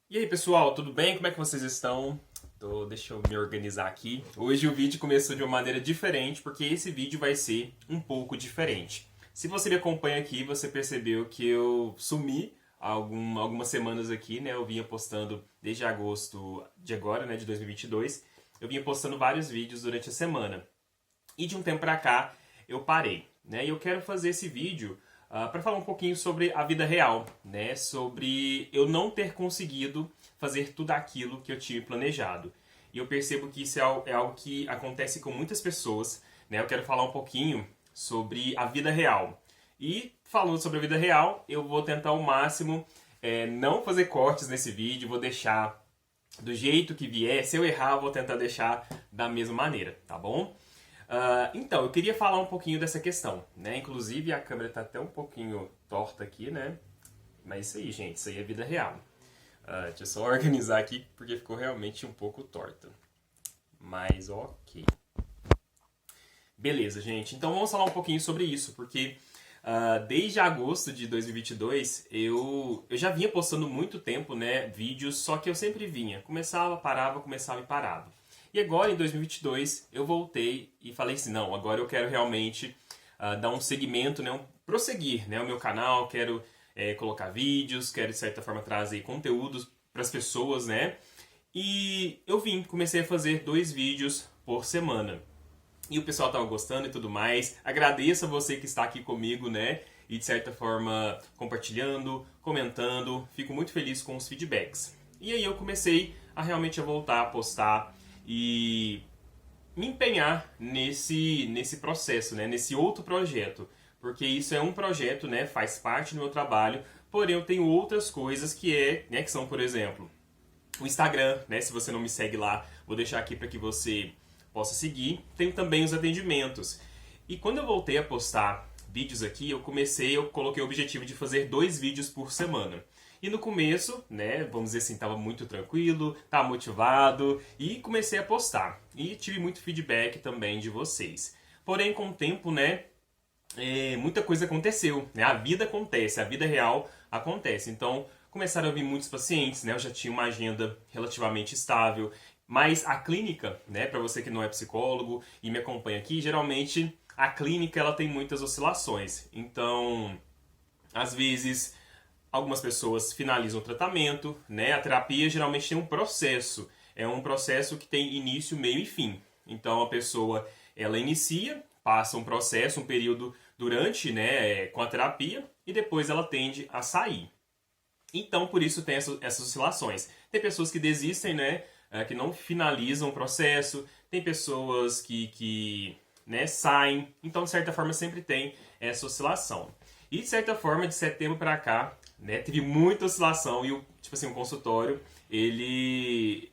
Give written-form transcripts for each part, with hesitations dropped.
E aí pessoal, tudo bem? Como é que vocês estão? Deixa eu me organizar aqui. Hoje o vídeo começou de uma maneira diferente, porque esse vídeo vai ser um pouco diferente. Se você me acompanha aqui, você percebeu que eu sumi algumas semanas aqui, né? Eu vinha postando desde agosto de agora, né, de 2022. Eu vinha postando vários vídeos durante a semana. E de um tempo pra cá eu parei, né? E eu quero fazer esse vídeo para falar um pouquinho sobre a vida real, né? Sobre eu não ter conseguido fazer tudo aquilo que eu tinha planejado. E eu percebo que isso é algo que acontece com muitas pessoas, né? Eu quero falar um pouquinho sobre a vida real. E falando sobre a vida real, eu vou tentar ao máximo não fazer cortes nesse vídeo, vou deixar do jeito que vier. Se eu errar, eu vou tentar deixar da mesma maneira, tá bom? Então, eu queria falar um pouquinho dessa questão, né? Inclusive, a câmera tá até um pouquinho torta aqui, né? Mas isso aí, gente, isso aí é vida real. Deixa eu só organizar aqui, porque ficou realmente um pouco torta. Mas, ok. Beleza, gente. Então, vamos falar um pouquinho sobre isso, porque desde agosto de 2022, eu já vinha postando muito tempo, né, vídeos, só que eu sempre vinha. Começava, parava, começava e parava. E agora, em 2022, eu voltei e falei assim, não, agora eu quero realmente dar um segmento, né, prosseguir, né, o meu canal, quero colocar vídeos, quero, de certa forma, trazer conteúdos para as pessoas, né? E eu comecei a fazer 2 vídeos por semana. E o pessoal estava gostando e tudo mais. Agradeço a você que está aqui comigo, né? E de certa forma compartilhando, comentando. Fico muito feliz com os feedbacks. E aí eu comecei a realmente voltar a postar e me empenhar nesse processo, né? Nesse outro projeto. Porque isso é um projeto, né? Faz parte do meu trabalho. Porém, eu tenho outras coisas que são, por exemplo, o Instagram, né? Se você não me segue lá, vou deixar aqui para que você possa seguir. Tenho também os atendimentos. E quando eu voltei a postar vídeos aqui, eu coloquei o objetivo de fazer 2 vídeos por semana. E no começo, né, vamos dizer assim, estava muito tranquilo, estava motivado e comecei a postar. E tive muito feedback também de vocês. Porém, com o tempo, né, muita coisa aconteceu, né? A vida acontece, a vida real acontece. Então, começaram a vir muitos pacientes, né? Eu já tinha uma agenda relativamente estável, mas a clínica, né, para você que não é psicólogo e me acompanha aqui, geralmente a clínica ela tem muitas oscilações. Então, às vezes algumas pessoas finalizam o tratamento, né? A terapia geralmente tem um processo, é um processo que tem início, meio e fim. Então, a pessoa ela inicia, passa um processo, um período durante, né, com a terapia e depois ela tende a sair. Então, por isso tem essas oscilações. Tem pessoas que desistem, né, que não finalizam o processo, tem pessoas que né, saem. Então, de certa forma, sempre tem essa oscilação. E, de certa forma, de setembro para cá, né, teve muita oscilação e o consultório, ele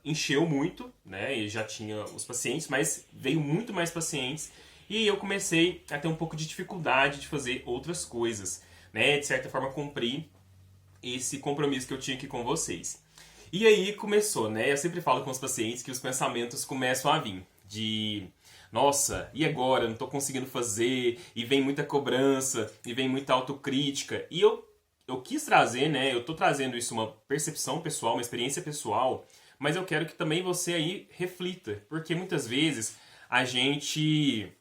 encheu muito, né, e já tinha os pacientes, mas veio muito mais pacientes e eu comecei a ter um pouco de dificuldade de fazer outras coisas, né, de certa forma cumprir esse compromisso que eu tinha aqui com vocês. E aí começou, né? Eu sempre falo com os pacientes que os pensamentos começam a vir de nossa, e agora? Não estou conseguindo fazer, e vem muita cobrança, e vem muita autocrítica. E eu quis trazer, né? Eu estou trazendo isso, uma percepção pessoal, uma experiência pessoal, mas eu quero que também você aí reflita, porque muitas vezes a gente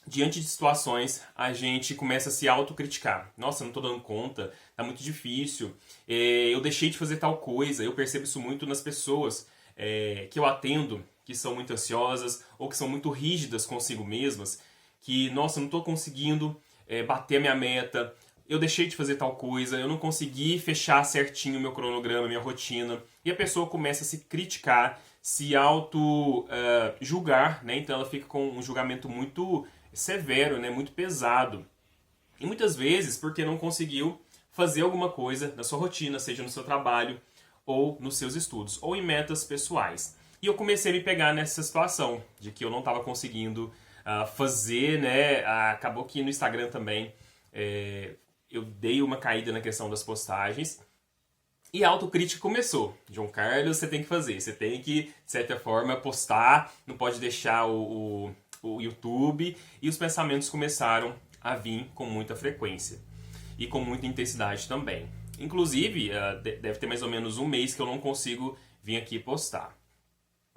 diante de situações, a gente começa a se autocriticar. Nossa, eu não estou dando conta, tá muito difícil, eu deixei de fazer tal coisa. Eu percebo isso muito nas pessoas que eu atendo, que são muito ansiosas ou que são muito rígidas consigo mesmas, que, nossa, eu não estou conseguindo bater a minha meta, eu deixei de fazer tal coisa, eu não consegui fechar certinho o meu cronograma, minha rotina, e a pessoa começa a se criticar, se auto julgar, né? Então ela fica com um julgamento muito severo, né? Muito pesado. E muitas vezes porque não conseguiu fazer alguma coisa na sua rotina, seja no seu trabalho ou nos seus estudos, ou em metas pessoais. E eu comecei a me pegar nessa situação, de que eu não estava conseguindo fazer, né? Acabou que no Instagram também eu dei uma caída na questão das postagens. E a autocrítica começou. João Carlos, você tem que fazer. Você tem que, de certa forma, postar. Não pode deixar o YouTube. E os pensamentos começaram a vir com muita frequência. E com muita intensidade também. Inclusive, deve ter mais ou menos um mês que eu não consigo vir aqui postar.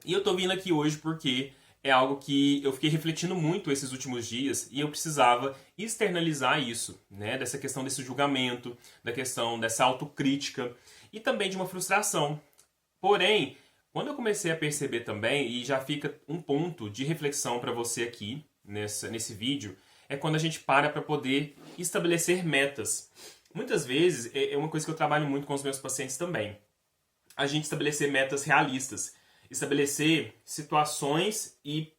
E eu tô vindo aqui hoje porque é algo que eu fiquei refletindo muito esses últimos dias e eu precisava externalizar isso, né? Dessa questão desse julgamento, da questão dessa autocrítica e também de uma frustração. Porém, quando eu comecei a perceber também, e já fica um ponto de reflexão para você aqui nesse vídeo, é quando a gente para poder estabelecer metas. Muitas vezes, é uma coisa que eu trabalho muito com os meus pacientes também, a gente estabelecer metas realistas, estabelecer situações e,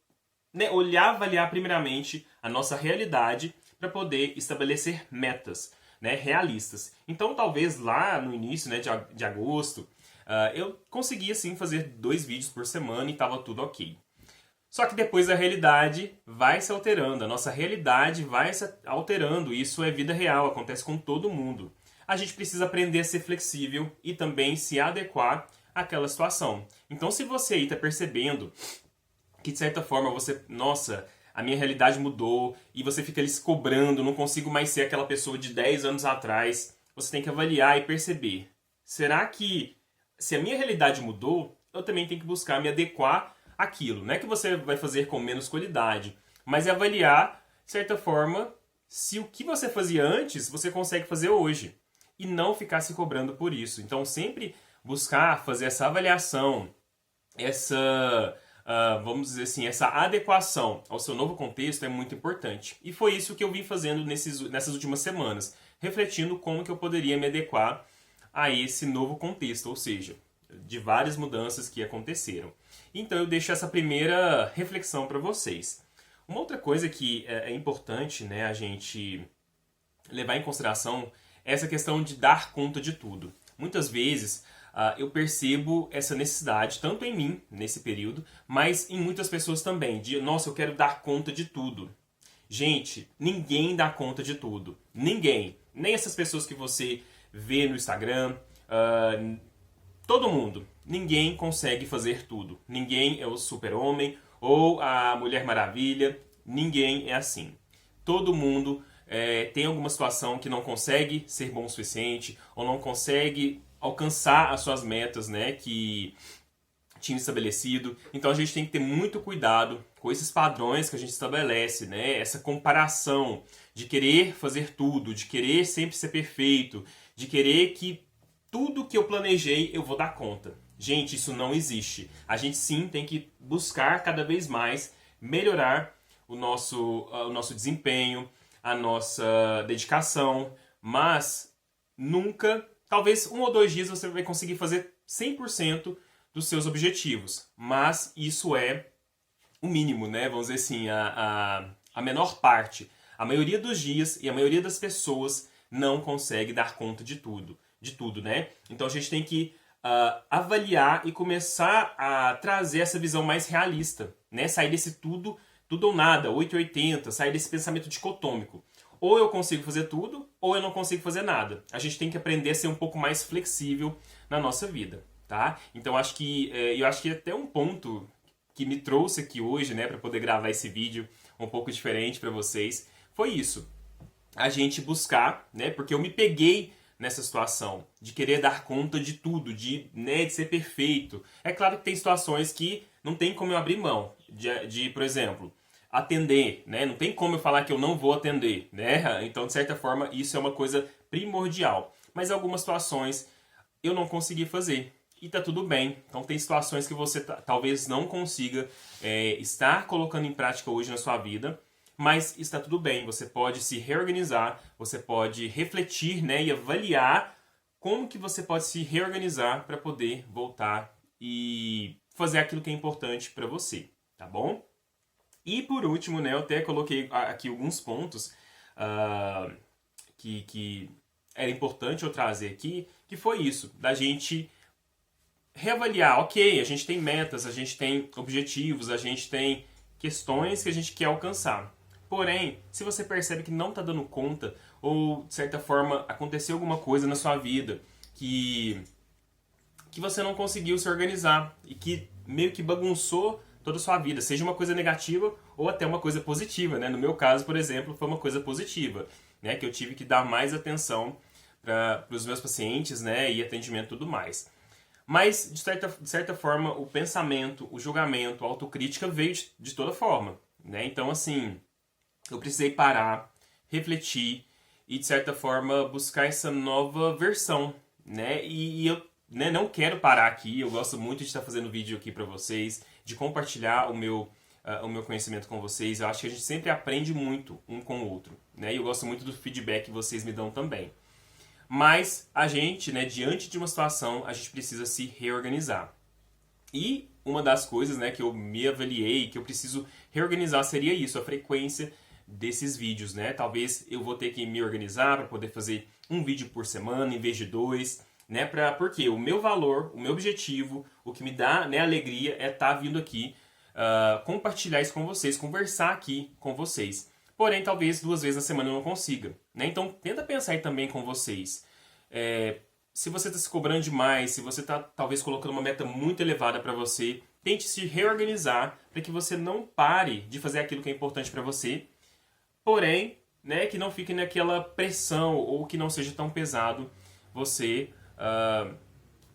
né, avaliar primeiramente a nossa realidade para poder estabelecer metas, né, realistas. Então, talvez lá no início, né, de agosto, eu conseguia sim fazer 2 vídeos por semana e estava tudo ok. Só que depois a realidade vai se alterando, a nossa realidade vai se alterando, isso é vida real, acontece com todo mundo. A gente precisa aprender a ser flexível e também se adequar àquela situação. Então, se você aí está percebendo que de certa forma você, nossa, a minha realidade mudou e você fica ali se cobrando, não consigo mais ser aquela pessoa de 10 anos atrás, você tem que avaliar e perceber, será que se a minha realidade mudou, eu também tenho que buscar me adequar àquilo. Não é que você vai fazer com menos qualidade, mas é avaliar, de certa forma, se o que você fazia antes, você consegue fazer hoje. E não ficar se cobrando por isso. Então, sempre buscar fazer essa avaliação, vamos dizer assim, essa adequação ao seu novo contexto é muito importante. E foi isso que eu vim fazendo nessas últimas semanas, refletindo como que eu poderia me adequar a esse novo contexto, ou seja, de várias mudanças que aconteceram. Então eu deixo essa primeira reflexão para vocês. Uma outra coisa que é importante, né, a gente levar em consideração é essa questão de dar conta de tudo. Muitas vezes eu percebo essa necessidade, tanto em mim, nesse período, mas em muitas pessoas também, de, nossa, eu quero dar conta de tudo. Gente, ninguém dá conta de tudo. Ninguém. Nem essas pessoas que você vê no Instagram, todo mundo. Ninguém consegue fazer tudo. Ninguém é o super-homem ou a Mulher Maravilha. Ninguém é assim. Todo mundo tem alguma situação que não consegue ser bom o suficiente ou não consegue alcançar as suas metas, né, que tinha estabelecido. Então a gente tem que ter muito cuidado com esses padrões que a gente estabelece, né? Essa comparação de querer fazer tudo, de querer sempre ser perfeito, de querer que tudo que eu planejei eu vou dar conta. Gente, isso não existe. A gente sim tem que buscar cada vez mais melhorar o nosso desempenho, a nossa dedicação, mas nunca, talvez 1 ou 2 dias você vai conseguir fazer 100% dos seus objetivos, mas isso é o mínimo, né? Vamos dizer assim, a menor parte. A maioria dos dias e a maioria das pessoas não consegue dar conta de tudo, né? Então a gente tem que avaliar e começar a trazer essa visão mais realista, né? Sair desse tudo ou nada, 880, sair desse pensamento dicotômico. Ou eu consigo fazer tudo, ou eu não consigo fazer nada. A gente tem que aprender a ser um pouco mais flexível na nossa vida, tá? Então eu acho que até um ponto que me trouxe aqui hoje, né, para poder gravar esse vídeo um pouco diferente para vocês, foi isso. A gente buscar, né, porque eu me peguei nessa situação de querer dar conta de tudo, de ser perfeito. É claro que tem situações que não tem como eu abrir mão de por exemplo, atender, né? Não tem como eu falar que eu não vou atender, né? Então, de certa forma, isso é uma coisa primordial. Mas em algumas situações eu não consegui fazer. E tá tudo bem. Então tem situações que você talvez não consiga estar colocando em prática hoje na sua vida, mas está tudo bem. Você pode se reorganizar, você pode refletir, né, e avaliar como que você pode se reorganizar para poder voltar e fazer aquilo que é importante para você, tá bom? E por último, né, eu até coloquei aqui alguns pontos que era importante eu trazer aqui, que foi isso, da gente reavaliar, ok, a gente tem metas, a gente tem objetivos, a gente tem questões que a gente quer alcançar. Porém, se você percebe que não está dando conta, ou de certa forma aconteceu alguma coisa na sua vida que você não conseguiu se organizar e que meio que bagunçou toda a sua vida, seja uma coisa negativa ou até uma coisa positiva, né? No meu caso, por exemplo, foi uma coisa positiva, né? Que eu tive que dar mais atenção para os meus pacientes, né, e atendimento e tudo mais. Mas, de certa forma, o pensamento, o julgamento, a autocrítica veio de toda forma, né? Então, assim, eu precisei parar, refletir e, de certa forma, buscar essa nova versão, né? E eu, né, não quero parar aqui, eu gosto muito de estar fazendo vídeo aqui para vocês, de compartilhar o meu conhecimento com vocês. Eu acho que a gente sempre aprende muito um com o outro, né? E eu gosto muito do feedback que vocês me dão também. Mas a gente, né, diante de uma situação, a gente precisa se reorganizar. E uma das coisas, né, que eu me avaliei, que eu preciso reorganizar seria isso, a frequência desses vídeos, né? Talvez eu vou ter que me organizar para poder fazer um vídeo por semana em vez de 2, né? Porque o meu valor, o meu objetivo, o que me dá, né, alegria é estar vindo aqui compartilhar isso com vocês, conversar aqui com vocês. Porém, talvez 2 vezes na semana eu não consiga, né? Então, tenta pensar aí também com vocês. Se você está se cobrando demais, se você está talvez colocando uma meta muito elevada para você, tente se reorganizar para que você não pare de fazer aquilo que é importante para você. Porém, né, que não fique naquela pressão ou que não seja tão pesado você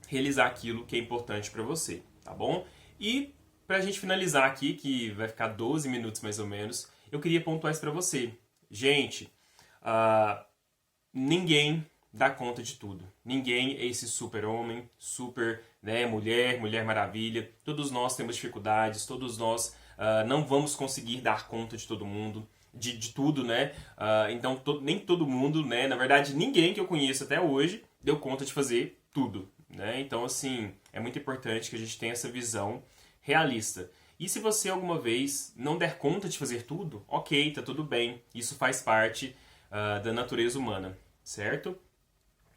realizar aquilo que é importante para você, tá bom? E para a gente finalizar aqui, que vai ficar 12 minutos mais ou menos, eu queria pontuar isso para você. Gente, ninguém dá conta de tudo. Ninguém é esse super-homem, super, né, mulher maravilha. Todos nós temos dificuldades, todos nós não vamos conseguir dar conta de todo mundo, de tudo, né? Então, nem todo mundo, né? Na verdade, ninguém que eu conheço até hoje deu conta de fazer tudo, né? Então, assim, é muito importante que a gente tenha essa visão realista. E se você alguma vez não der conta de fazer tudo, ok, tá tudo bem. Isso faz parte da natureza humana, certo?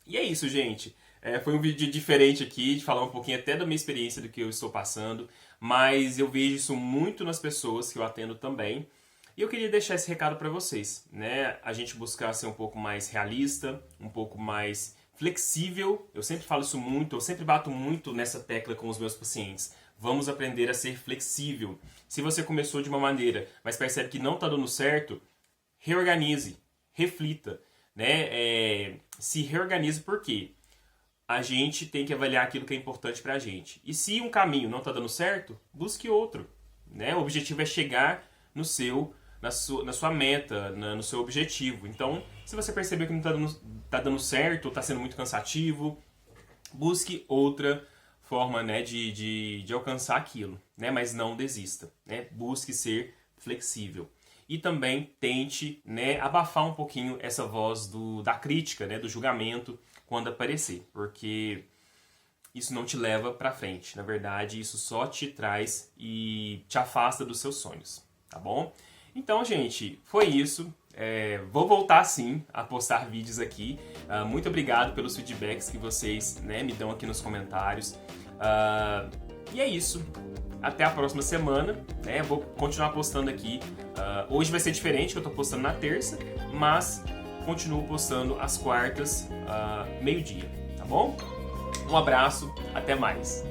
E é isso, gente. Foi um vídeo diferente aqui, de falar um pouquinho até da minha experiência, do que eu estou passando. Mas eu vejo isso muito nas pessoas que eu atendo também. E eu queria deixar esse recado para vocês, né? A gente buscar ser um pouco mais realista, um pouco mais flexível. Eu sempre falo isso muito, eu sempre bato muito nessa tecla com os meus pacientes. Vamos aprender a ser flexível. Se você começou de uma maneira, mas percebe que não está dando certo, reorganize, reflita, né? Se reorganize por quê? A gente tem que avaliar aquilo que é importante para a gente. E se um caminho não está dando certo, busque outro, né? O objetivo é chegar na sua meta, no seu objetivo. Então, se você percebeu que não está dando certo, ou está sendo muito cansativo, busque outra forma, né, de alcançar aquilo, né? Mas não desista, né? Busque ser flexível. E também tente, né, abafar um pouquinho essa voz da crítica, né, do julgamento quando aparecer, porque isso não te leva para frente. Na verdade, isso só te traz e te afasta dos seus sonhos, tá bom? Então, gente, foi isso. Vou voltar sim a postar vídeos aqui. Muito obrigado pelos feedbacks que vocês, né, me dão aqui nos comentários. E é isso. Até a próxima semana, né? Vou continuar postando aqui. Hoje vai ser diferente, que eu tô postando na terça, mas continuo postando às quartas, meio-dia, tá bom? Um abraço, até mais.